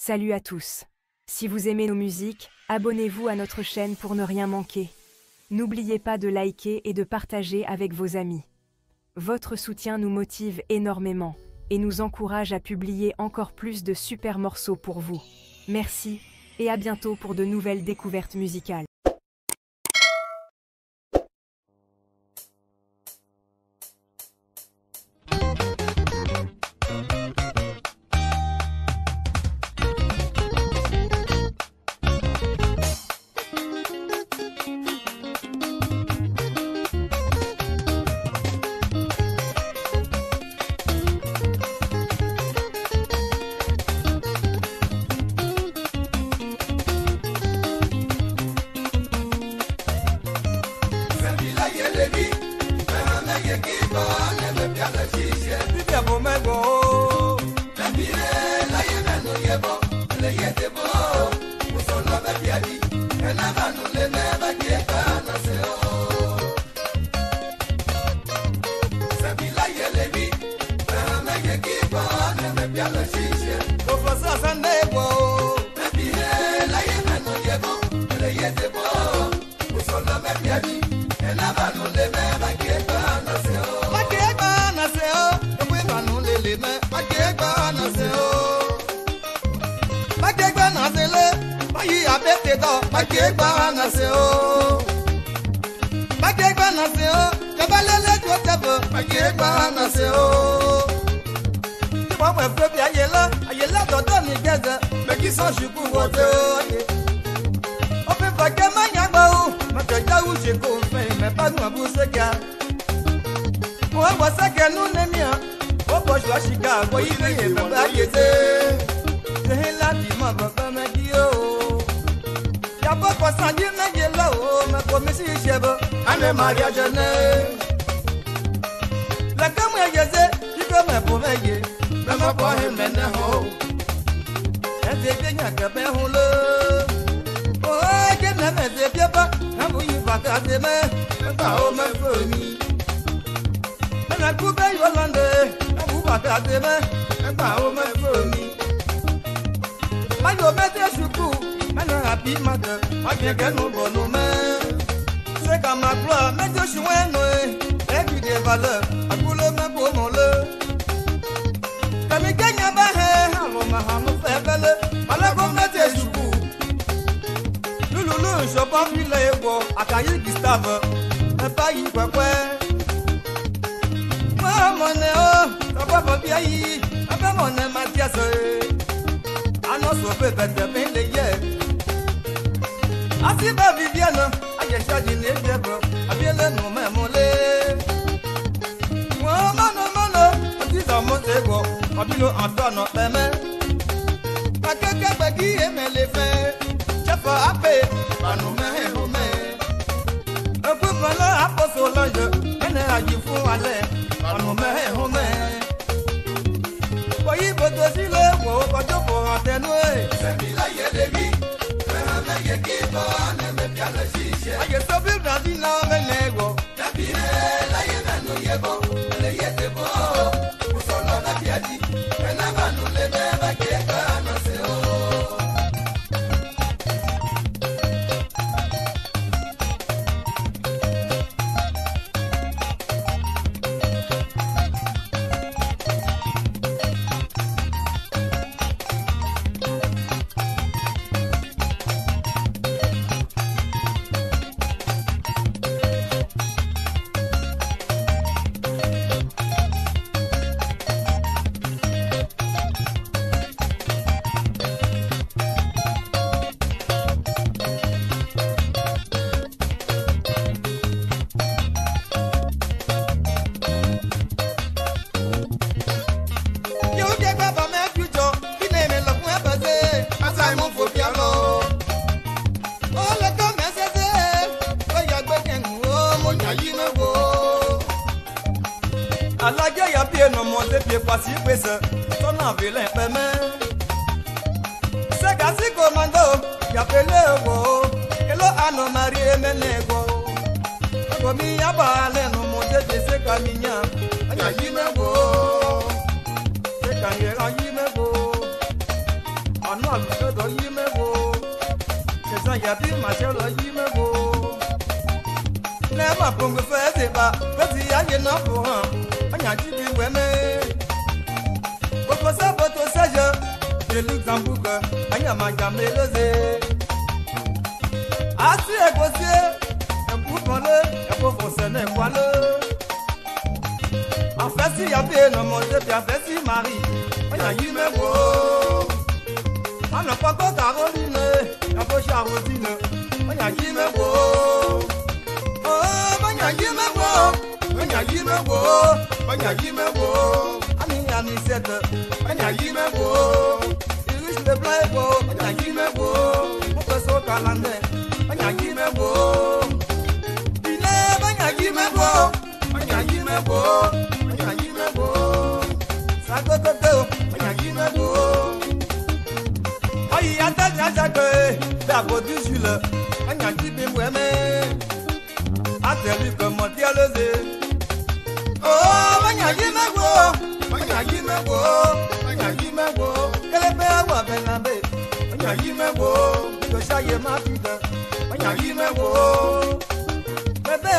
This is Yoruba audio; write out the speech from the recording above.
Salut à tous. Si vous aimez nos musiques, abonnez-vous à notre chaîne pour ne rien manquer. N'oubliez pas de liker et de partager avec vos amis. Votre soutien nous motive énormément et nous encourage à publier encore plus de super morceaux pour vous. Merci et à bientôt pour de nouvelles découvertes musicales. moi le do yimego que ça y a plus ma chère le yimego ne ma pongo fait ba petit ya ye na pour anya ti bi weme boko sa boto saje de Luxembourg anya ma jamelose asi egosie e pour parler e pour foncer ne kwale en fait si ya bien no mo se bien fait si Marie anya yimego ana pako Caroline ya po Charotine anya yimego oh anya yimego anya yimego anya yimego ani ani sete anya yimego irish le blaibo anya yimego ko so kalande anya yimego ile anya yimego anya yimego anya yimego sagototo anya yimego ayi ata jajagbe da bodu jule anya yimego me ateli comme dialose oh anya yimego anya yimego anya yimego kelebe wa benabe anya yimego ko shaye ma pide anya yimego bebe